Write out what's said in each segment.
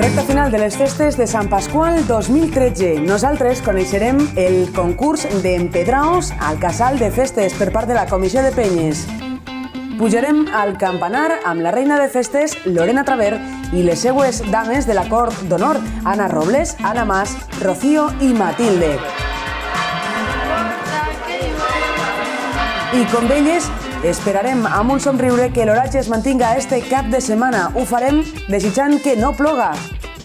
Recta final de les festes de Sant Pasqual 2013. Nosaltres coneixerem el concurs d'empedraos al casal de festes per part de la Comissió de Penyes. Pujarem al campanar amb la reina de festes, Lorena Traver, i les seues dames de la cort d'honor, Anna Robles, Anna Mas, Rocío i Matilde. I com d'elles, esperarem amb un somriure que l'oratge es mantinga este cap de setmana. Ho farem desitjant que no ploga.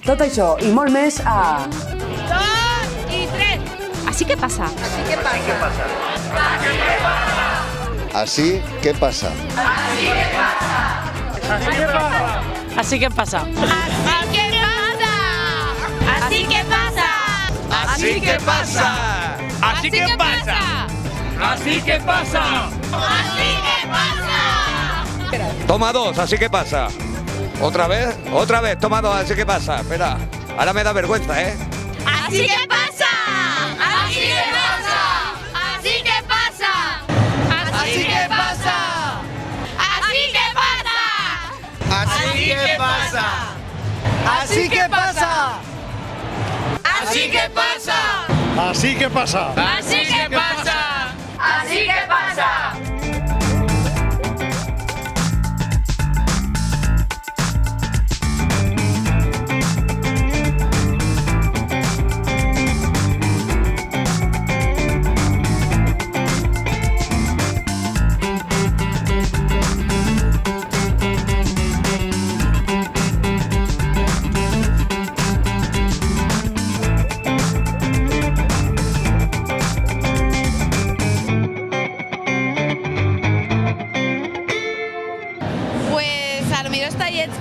Tot això i molt més a... 2 i 3. Así que pasa. Así que pasa. Así que pasa. Así que pasa. Así que pasa. Así que pasa. Así que pasa. Así que pasa. Así que pasa. Así que pasa. Toma 2, así que pasa. Otra vez, toma 2, así que pasa. Espera, ahora me da vergüenza, ¿eh? Así que pasa. Así que pasa. Así que pasa. Así que pasa. Así que pasa. Así que pasa. Así que pasa. Así que pasa. Así que pasa. Así que pasa. Así que pasa.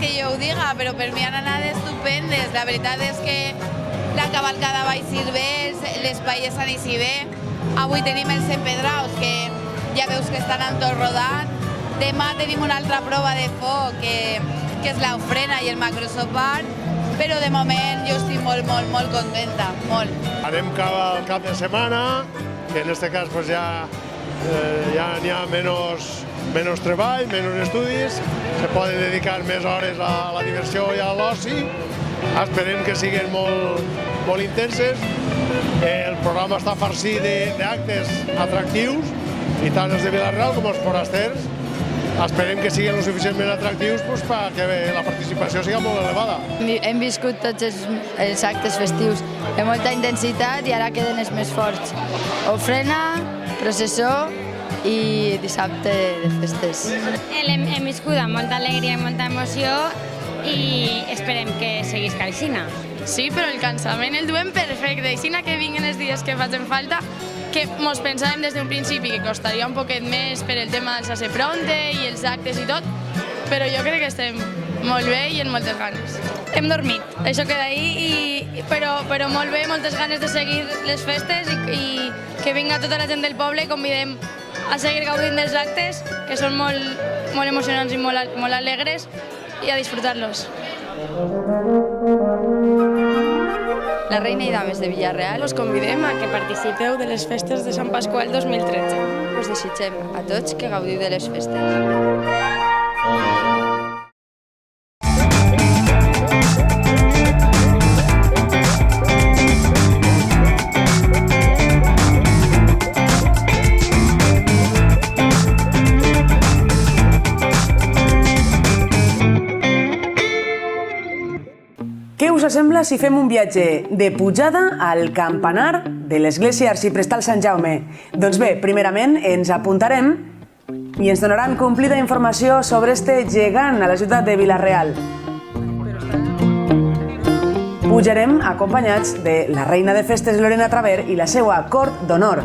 Que jo ho diga, però per mi han anat estupendes. La veritat és que la cavalcada va eixir bé, l'espai és aníssi bé. Avui tenim els empedraus, que ja veus que estan en tot rodant. Demà tenim una altra prova de foc, que és l'ofrena i el macrosopar, però de moment jo estic molt contenta, molt. Anem al cap de setmana, que en este cas pues, ja n'hi ha menys treball, menys estudis, se poden dedicar més hores a la diversió i a l'oci. Esperem que siguin molt intenses. El programa està farcit d'actes atractius, i tant els de Vila-real com els forasters. Esperem que siguin lo suficientment atractius perquè la participació sigui molt elevada. Hem viscut tots els actes festius amb molta intensitat i ara queden els més forts. Ofrena, processó i dissabte de festes. Hem viscut amb molta alegria i molta emoció i esperem que seguís aixina. Sí, però el cansament el duem perfecte. Aixina que vinguin els dies que facin falta, que mos pensàvem des d'un principi que costaria un poquet més per el tema del Sasepronte i els actes i tot, però jo crec que estem molt bé i amb moltes ganes. Hem dormit, això queda ahir, però molt bé, moltes ganes de seguir les festes i que vinga tota la gent del poble i convidem a seguir gaudint dels actes, que són molt emocionants i molt alegres, i a disfrutar-los. La reina i dames de Vila-real Us convidem a que participeu de les festes de Sant Pasqual 2013. us desitgem a tots que gaudiu de les festes. Què us sembla si fem un viatge de pujada al campanar de l'església arxiprestal Sant Jaume? Doncs bé, primerament ens apuntarem i ens donaran complida informació sobre este gegant a la ciutat de Vila-real. Pujarem acompanyats de la reina de festes Lorena Traver i la seva cort d'honor.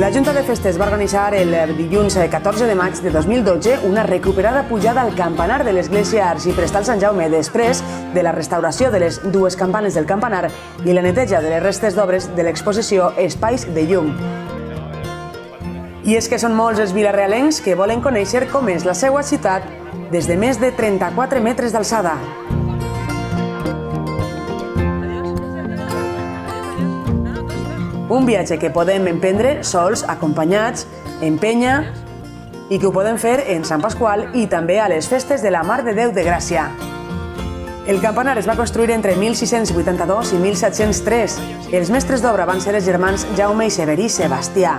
La Junta de Festes va organitzar el dilluns 14 de maig de 2012 una recuperada pujada al campanar de l'església arxiprestal Sant Jaume després de la restauració de les dues campanes del campanar i la neteja de les restes d'obres de l'exposició Espais de Llum. I és que són molts els vilarealencs que volen conèixer com és la seva ciutat des de més de 34 metres d'alçada. Un viatge que podem emprendre sols, acompanyats, en penya, i que ho podem fer en Sant Pasqual i també a les festes de la Mare de Déu de Gràcia. El campanar es va construir entre 1682 i 1703. Els mestres d'obra van ser els germans Jaume i Severí Sebastià.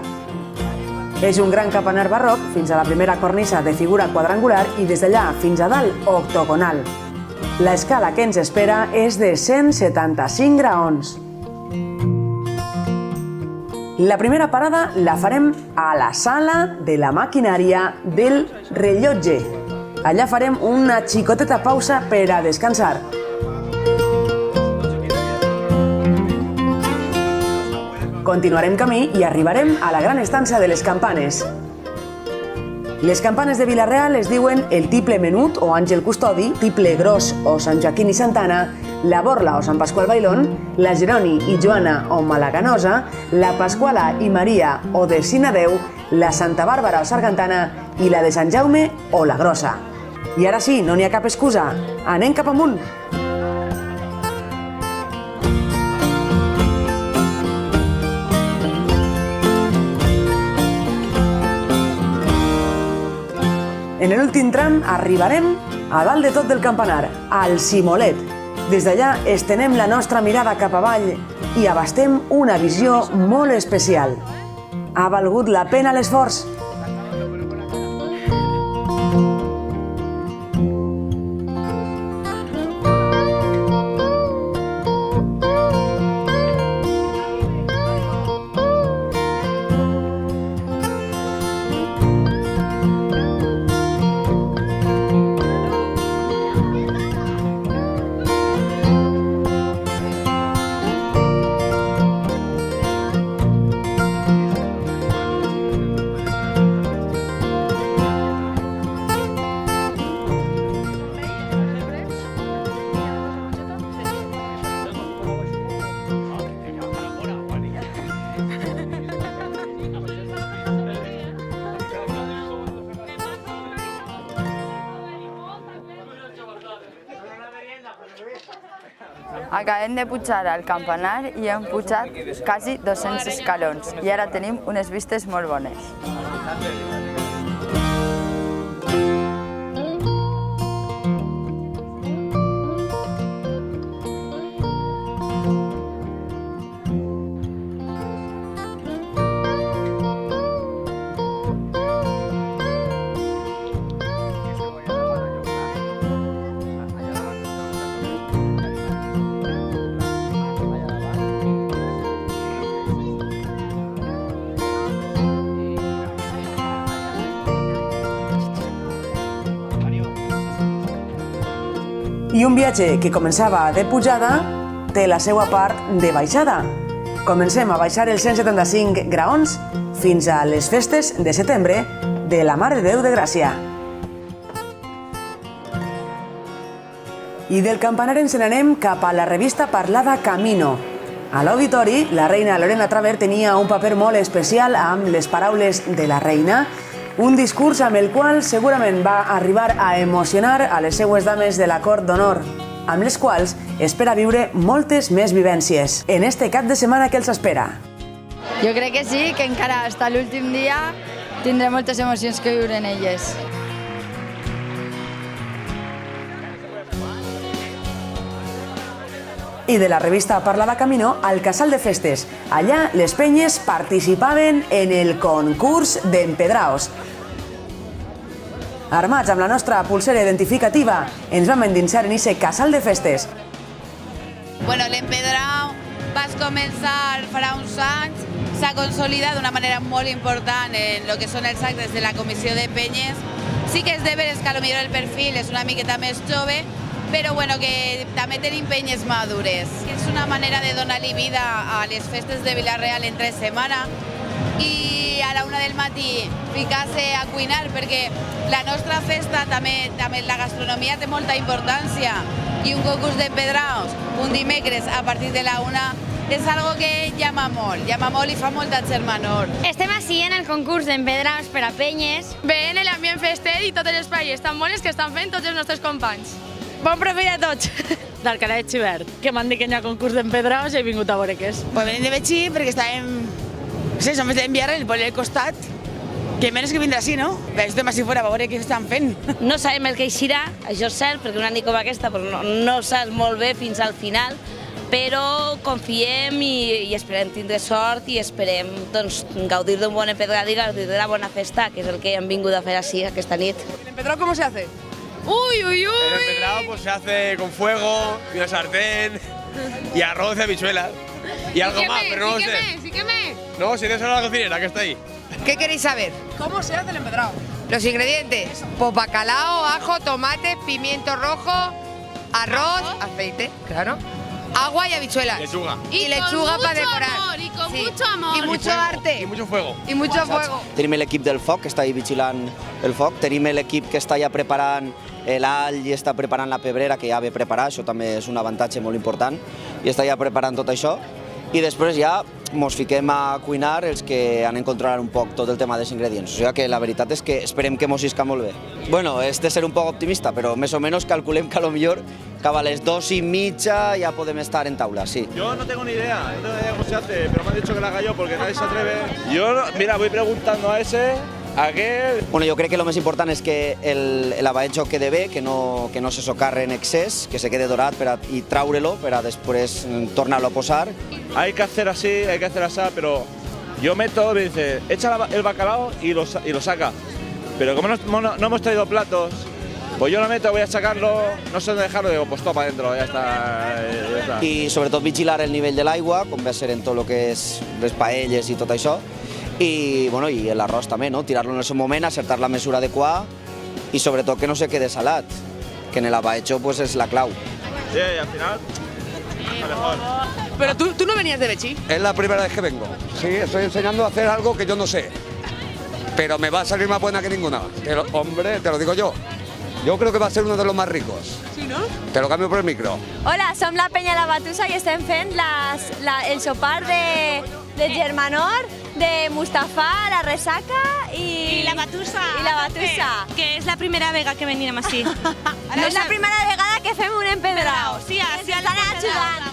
És un gran campanar barroc fins a la primera cornisa de figura quadrangular i des d'allà fins a dalt octogonal. La escala que ens espera és de 175 graons. La primera parada la farem a la sala de la maquinària del rellotge. Allà farem una xicoteta pausa per a descansar. Continuarem camí i arribarem a la gran estança de les campanes. Les campanes de Vila-real es diuen el tiple menut o àngel custodi, tiple gros o Sant Joaquín i Santana, la Borla o Sant Pasqual Bailón, la Jeroni i Joana o Malaganosa, la Pasquala i Maria o de Sinadeu, la Santa Bàrbara o Sargantana i la de Sant Jaume o la Grossa. I ara sí, no n'hi ha cap excusa. Anem cap amunt! En l'últim tram arribarem a dalt de tot del campanar, al Cimolet. Des d'allà estenem la nostra mirada cap avall i abastem una visió molt especial. Ha valgut la pena l'esforç. Acabem de pujar al campanar i hem pujat quasi 200 escalons i ara tenim unes vistes molt bones. I un viatge que començava de pujada té la seva part de baixada. Comencem a baixar els 175 graons fins a les festes de setembre de la Mare de Déu de Gràcia. I del campanar ens n'anem cap a la revista parlada Camino. A l'auditori, la reina Lorena Traver tenia un paper molt especial amb les paraules de la reina, un discurs amb el qual segurament va arribar a emocionar a les seues dames de la cort d'honor, amb les quals espera viure moltes més vivències en este cap de setmana que els espera. Jo crec que sí, que encara fins l'últim dia tindré moltes emocions que viure en elles. I de la revista parlada Camino al Casal de Festes. Allà les penyes participaven en el concurs d'empedraos. Armats amb la nostra pulsera identificativa, ens vam endinsar en aquest Casal de Festes. Bueno, l'empedrao va començar farà uns anys, s'ha consolidat d'una manera molt important en el que són els actes de la Comissió de Penyes. Sí que és de veres que potser el perfil és una miqueta més jove, però bueno, que també tenim penyes madures. És una manera de donar-li vida a les festes de Vila-real entre setmana i a la 1 del matí ficar-se a cuinar, perquè la nostra festa també la gastronomia té molta importància i un concurs d'empedraos un dimecres a partir de la 1 és algo que llama molt i fa molta germanor. Estem així en el concurs d'empedraos per a penyes. Veient l'ambient fester i totes les espais tan bones que estan fent tots els nostres companys. Bon proper a tots. Del Canet Xivert, que m'han dit que hi ha concurs d'empedraos i he vingut a veure què és. Pues venim de Betxí perquè estàvem... Sí, som d'enviar el poble del costat, que menys que vindrà així, no? Però estem així fora a veure què estan fent. No sabem el que eixirà, això és cert, perquè una nit com aquesta no saps molt bé fins al final, però confiem i esperem tindre sort i esperem gaudir d'un bon empedrad i gaudir de la bona festa, que és el que hem vingut a fer així aquesta nit. ¿El empedrado cómo se hace? Uy, uy, uy. El empedrado pues se hace con fuego, y una sartén, y arroz y habichuelas. Y algo más, pero no lo sé. No, si eso es la cocinera que está ahí. ¿Qué queréis saber? ¿Cómo se hace el empedrado? Los ingredientes. Pues bacalao, ajo, tomate, pimiento rojo, arroz, aceite, claro, agua y habichuelas. Lechuga. Y lechuga para decorar. Y con Sí. mucho amor. Y mucho arte. Y mucho fuego. Y mucho fuego. Tenim l'equip del foc, que està ahí vigilant el foc. Tenim l'equip que està ja preparant l'all i està preparant la pebrera, que ja ve preparar, això també és un avantatge molt important, i està ja preparant tot això. I després ja mos fiquem a cuinar els que han de controlar un poc tot el tema dels ingredients. O sigui que la veritat és que esperem que mos isca molt bé. Bueno, és de ser un poc optimista, però més o menys calculem que a lo millor cap a les 2:30 ya podem estar en taula, sí. Yo no tengo ni idea cómo se hace, pero me han dicho que la haga yo porque nadie se atreve. Yo, mira, voy preguntando a ese, a aquel... Bueno, jo crec que el més important és que l'abaetxo quede bé, que no se socarre en excés, que se quede dorat i traure-lo per a després tornar-lo a posar. Hay que hacer así, hay que hacer así, pero yo meto, me dice, echa el bacalao y lo saca. Pero como no hemos traído platos, pues yo lo meto, voy a sacarlo, no sé dónde dejarlo, digo, pues todo para adentro, ya está. I sobretot vigilar el nivell de l'aigua, com va ser en tot el que és les paelles i tot això, i l'arròs també, no? Tirar-lo en el seu moment, acertar la mesura adequada i sobretot que no se quede salat, que en el abaetxo pues, és la clau. Sí, y al final, mejor. Pero tú no venías de Betxí. Es la primera vez que vengo. Sí, estoy enseñando a hacer algo que yo no sé. Pero me va a salir más buena que ninguna. Hombre, te lo digo yo. Yo creo que va a ser uno de los más ricos. Sí, no? Te lo cambio por el micro. Hola, som la Penya La Batussa i estem fent el sopar de Germanor, de Mustafà, la Resaca i la Batussa. I la Batussa. Que és la primera vegada que venim així. No és la primera vegada que fem un empedrao. Sí, Ens estan ajudant.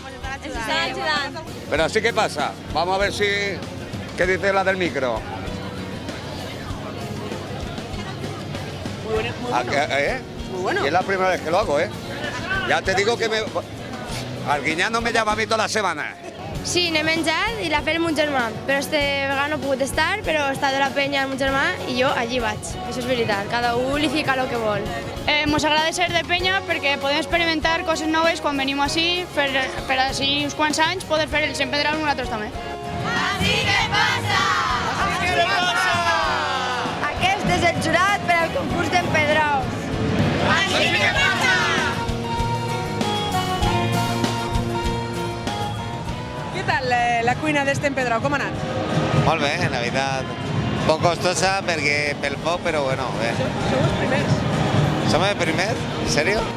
Pero así que pasa. Vamos a ver si... ¿Qué dice la del micro? Muy bueno. Muy bueno. Y es la primera vez que lo hago, ¿eh? Ya te digo que Arguiñano me llama a mí toda la semana. Sí, n'he menjat i l'ha fet el meu germà, però aquesta vegada no he pogut estar, però està de la penya el meu germà i jo allí vaig. Això és veritat, cada un li fica el que vol. Mos agrada ser de penya perquè podem experimentar coses noves quan venim així, per així uns quants anys poder fer els empedrats nosaltres també. Així que passa! Així que passa! Aquest és el jurat per al concurs d'empedraos. Així que passa! ¿Qué tal la cuina d'este empedrado? Com ha anat? Molt bé, la veritat. Un poc costosa perquè pel foc, però bueno, bé. Sou els primers. Som els primers? En sèrio?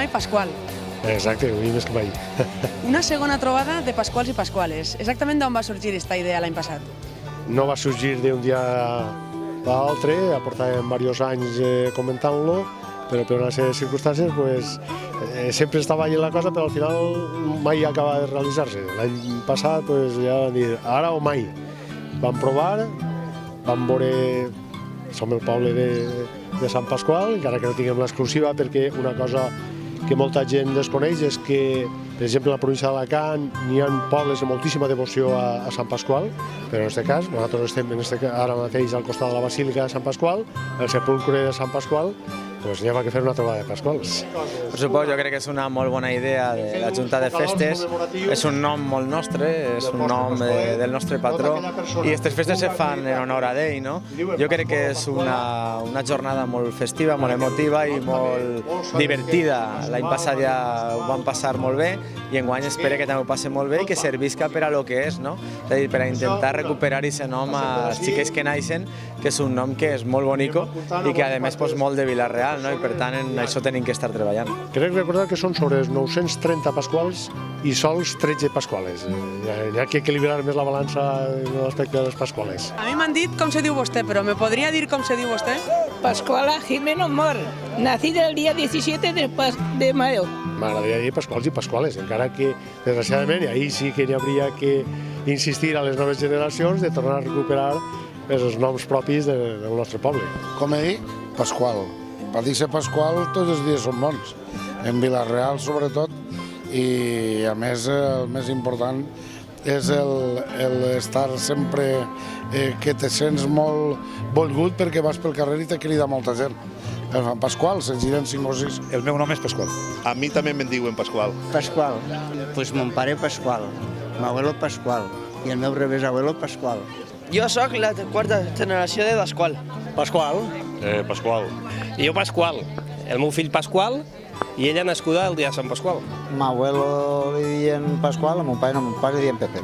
mai Pasqual. Exacte, avui més que mai. Una segona trobada de Pasquals i Pasquales. Exactament d'on va sorgir aquesta idea l'any passat? No va sorgir d'un dia a l'altre, portàvem diversos anys comentant-lo, però per una sèrie de circumstàncies sempre estava allà la cosa, però al final mai acaba de realitzar-se. L'any passat ja vam dir ara o mai. Vam provar, vam veure, som el poble de Sant Pasqual, encara que no tinguem l'exclusiva, perquè una cosa que molta gent desconeix és que, per exemple, a la província d'Alacant n'hi ha pobles de moltíssima devoció a Sant Pasqual, però en aquest cas, nosaltres estem ara mateix al costat de la Basílica de Sant Pasqual, el sepulcre de Sant Pasqual, doncs anem a fer una trobada de Pasquals. Per suposo, jo crec que és una molt bona idea de la Junta de Festes, és un nom molt nostre, és un nom del nostre patró, i aquestes festes se fan en honor a ell, no? Jo crec que és una jornada molt festiva, molt emotiva i molt divertida. L'any passat ja ho vam passar molt bé i enguany espero que també ho passi molt bé i que servisca per a lo que és, no? És a dir, per a intentar recuperar aquest nom als xiquets que naixen, que és un nom que és molt bonico i que a més molt de Vila-real, no? I per tant en això tenim que estar treballant. Crec recordar que són sobre 930 pasquals i sols 13 pasquales. Hi ha que equilibrar més la balança en l'aspecte de les pasquales. A mi m'han dit com se diu vostè, però me podria dir com se diu vostè? Pascuala Jimeno Mor, nacida el día 17 de mayo. M'agradaria dir pasquals i pasquales, encara que, desgraciadament, i ahir sí que n'hi hauria que insistir a les noves generacions de tornar a recuperar els noms propis del nostre poble. Com he dit, Pasqual. Per dir-se Pasqual, tots els dies són bons. En Vila-real, sobretot, i a més, el més important és estar sempre que te sents molt volgut perquè vas pel carrer i te crida molta gent. En Pasqual, se'n giren 5 o 6. El meu nom és Pasqual. A mi també me'n diuen Pasqual. Pasqual. Pues mon pare Pasqual, m'abuelo Pasqual i el meu rebesabuelo Pasqual. Jo sóc la quarta generació de Pasqual. Pasqual. Pasqual. I jo Pasqual. El meu fill Pasqual i ella nascuda el dia de Sant Pasqual. M'abuelo li diuen Pasqual, a mon pare li diuen Pepe.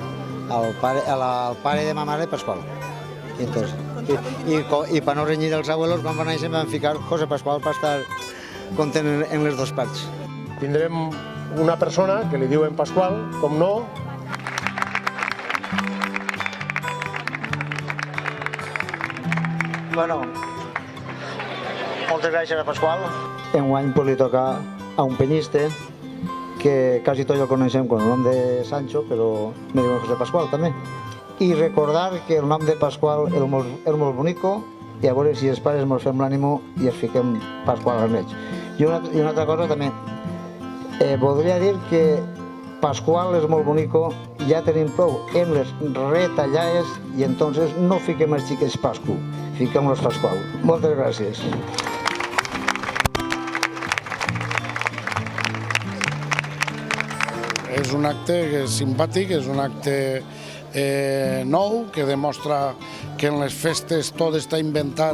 Al pare de ma mare Pasqual. I per no renyir els abuelos, quan van néixer van ficar José Pasqual per estar content en les dues parts. Tindrem una persona que li diuen Pasqual, com no. Bueno, moltes gràcies a Pasqual. Enguany li toca a un penyista que quasi tots el coneixem con el nom de Sancho, però me diuen José Pasqual també. I recordar que el nom de Pasqual era molt bonico i a veure si els pares ens fem l'ànimo i es fiquem Pasqual al mig. I una altra cosa també, voldria dir que Pasqual és molt bonico, ja tenim prou en les retallades i entonces no fiquem els xiquets Pascu, fiquem los Pasqual. Moltes gràcies. És un acte simpàtic, és un acte nou que demostra que en les festes tot està inventat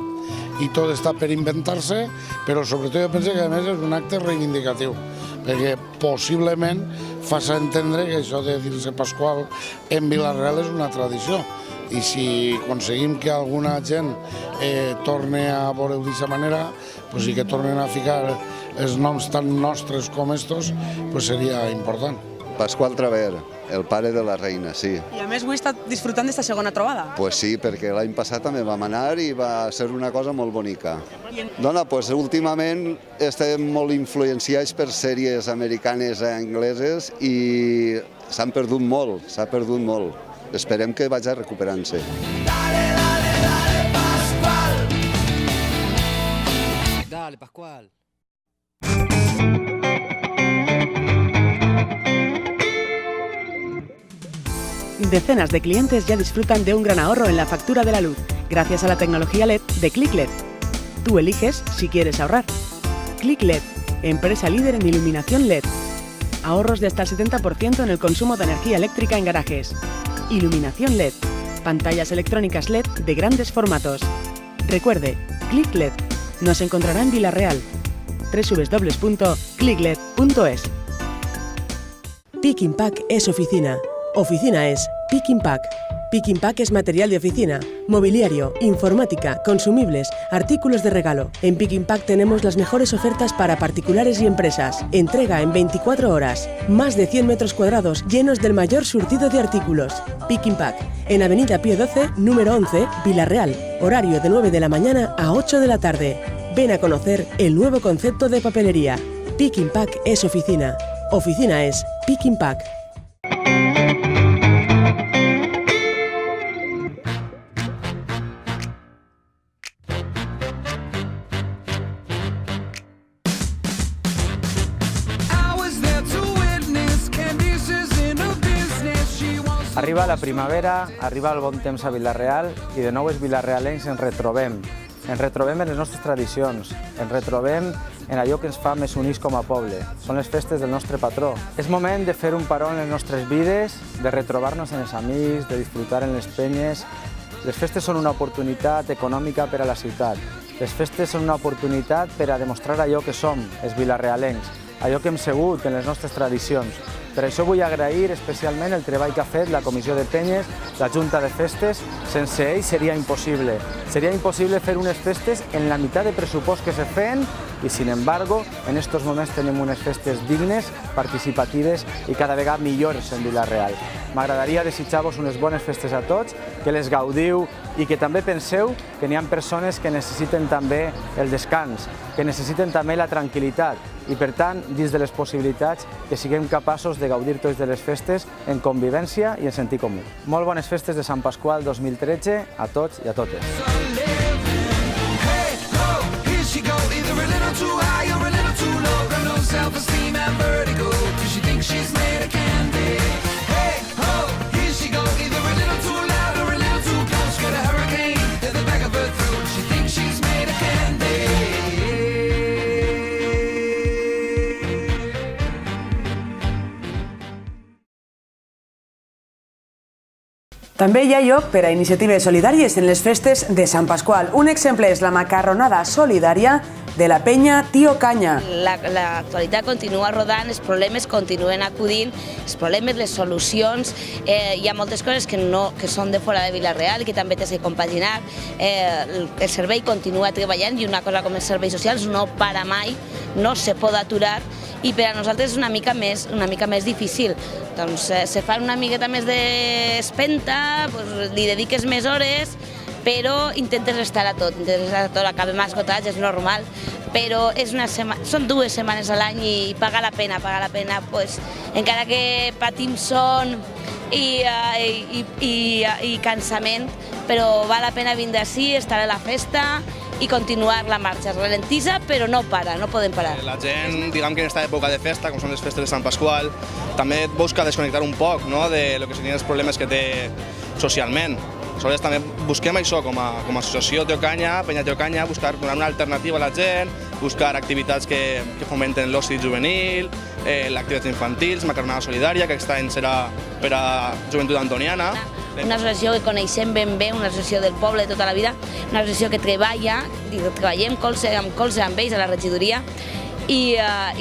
i tot està per inventar-se, però sobretot jo penso que a més és un acte reivindicatiu, perquè possiblement fas entendre que això de dir-se Pasqual en Vila-real és una tradició. I si aconseguim que alguna gent torni a veure-ho d'aquesta manera, i que tornen a ficar els noms tan nostres com estos, seria important. Pasqual Traver, el pare de la reina, sí. I a més avui està disfrutant d'esta segona trobada. Pues sí, perquè l'any passat també vam anar i va ser una cosa molt bonica. Dona, pues últimament estem molt influenciats per sèries americanes i angleses i s'han perdut molt, s'ha perdut molt. Esperem que vagi recuperant-se. Dale, Pasqual. Decenas de clientes ya disfrutan de un gran ahorro en la factura de la luz, gracias a la tecnología LED de ClickLED. Tú eliges si quieres ahorrar. ClickLED, empresa líder en iluminación LED. Ahorros de hasta el 70% en el consumo de energía eléctrica en garajes. Iluminación LED, pantallas electrónicas LED de grandes formatos. Recuerde, ClickLED. Nos encontrará en Vila-real. www.clickled.es. Pick and Pack es oficina. Oficina es Pick and Pack. Pick Pack es material de oficina, mobiliario, informática, consumibles, artículos de regalo. En Pick Pack tenemos las mejores ofertas para particulares y empresas. Entrega en 24 horas. Más de 100 metros cuadrados llenos del mayor surtido de artículos. Pick Pack, en Avenida Pío XII, número 11, Villarreal. Horario de 9 de la mañana a 8 de la tarde. Ven a conocer el nuevo concepto de papelería. Pick Pack es oficina. Oficina es Pick Pack. Arriba la primavera, arriba el bon temps a Vila-real i de nou els vilarrealencs ens retrobem. Ens retrobem en les nostres tradicions, ens retrobem en allò que ens fa més units com a poble. Són les festes del nostre patró. És moment de fer un paró en les nostres vides, de retrobar-nos en els amics, de disfrutar en les penyes. Les festes són una oportunitat econòmica per a la ciutat. Les festes són una oportunitat per a demostrar allò que som, els vilarrealencs, allò que hem sigut en les nostres tradicions. Per això vull agrair especialment el treball que ha fet la Comissió de Penyes, la Junta de Festes. Sense ells seria impossible. Seria impossible fer unes festes en la meitat de pressupost que se feien i, sin embargo, en estos moments tenim unes festes dignes, participatives i cada vegada millors en Vila-real. M'agradaria desitjar-vos unes bones festes a tots, que les gaudiu i que també penseu que n'hi ha persones que necessiten també el descans, que necessiten també la tranquil·litat i, per tant, dins de les possibilitats, que siguem capaços de gaudir tots de les festes en convivència i en sentit comú. Molt bones festes de Sant Pasqual 2013 a tots i a totes. També hi ha lloc per a iniciatives solidàries en les festes de Sant Pasqual. Un exemple és la macarronada solidària de la penya Tio Canya. L'actualitat continua rodant, els problemes continuen acudint, els problemes, les solucions. Hi ha moltes coses que són de fora de Vila-real i que també tens que compaginar. El servei continua treballant i una cosa com els serveis socials no para mai, no se pot aturar. I per a nosaltres és una mica més difícil. Doncs se fa una miqueta més d'espenta, li dediques més hores, però intentes estar a tot, acabem esgotats, és normal, però són 2 setmanes a l'any i paga la pena, encara que patim son i cansament, però val la pena vindre ací, estar a la festa i continuar la marxa. Es ralentitza, però no para, no podem parar. La gent, diguem que en aquesta època de festa, com són les festes de Sant Pasqual, també busca desconnectar un poc de lo que serien els problemes que té socialment. Aleshores també busquem això com a associació Tio Canya, Penya Tio Canya, buscar donar una alternativa a la gent, buscar activitats que fomenten l'oci juvenil, l'activitats infantils, macarronada solidària, que aquest any serà per a Joventut Antoniana. Una associació que coneixem ben bé, una associació del poble de tota la vida, una associació que treballem colze amb ells a la regidoria i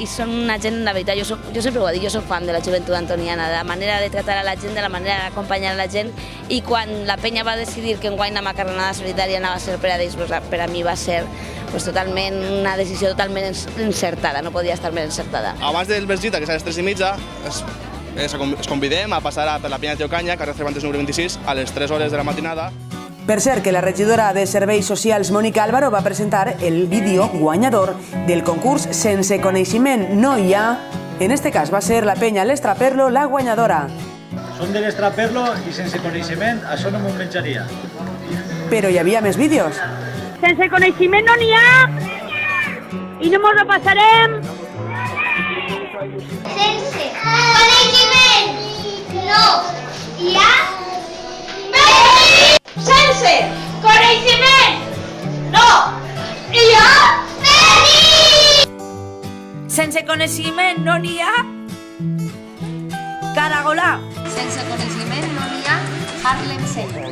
són una gent, la veritat, jo sempre ho he dit, jo soc fan de la Joventut Antoniana, de la manera de tratar a la gent, de la manera d'acompanyar a la gent, i quan la penya va decidir que enguany la macarronada solidària anava a ser per a ells, per a mi va ser totalment una decisió totalment encertada, no podia estar més encertada. Abans del Vergita, que és a les 3:30, es convidem a passar per la Penya Tio Canya, carrer Cervantes número 26, a les 3 hores de la matinada. Per cert, que la regidora de Serveis Socials, Mònica Álvaro, va presentar el vídeo guanyador del concurs Sense coneixement no hi ha. En este cas va ser la penya l'Estraperlo la guanyadora. Som de l'Estraperlo i sense coneixement això no m'ho menjaria. Però hi havia més vídeos. Sense coneixement no n'hi ha i no mos ho passarem. Sense coneixement no hi ha. Sense coneixement no hi ha. Sense coneixement no n'hi ha. Caragola. Sense coneixement no n'hi ha. Harlem Shake.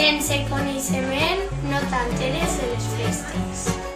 Sense coneixement no t'enteres de les festes.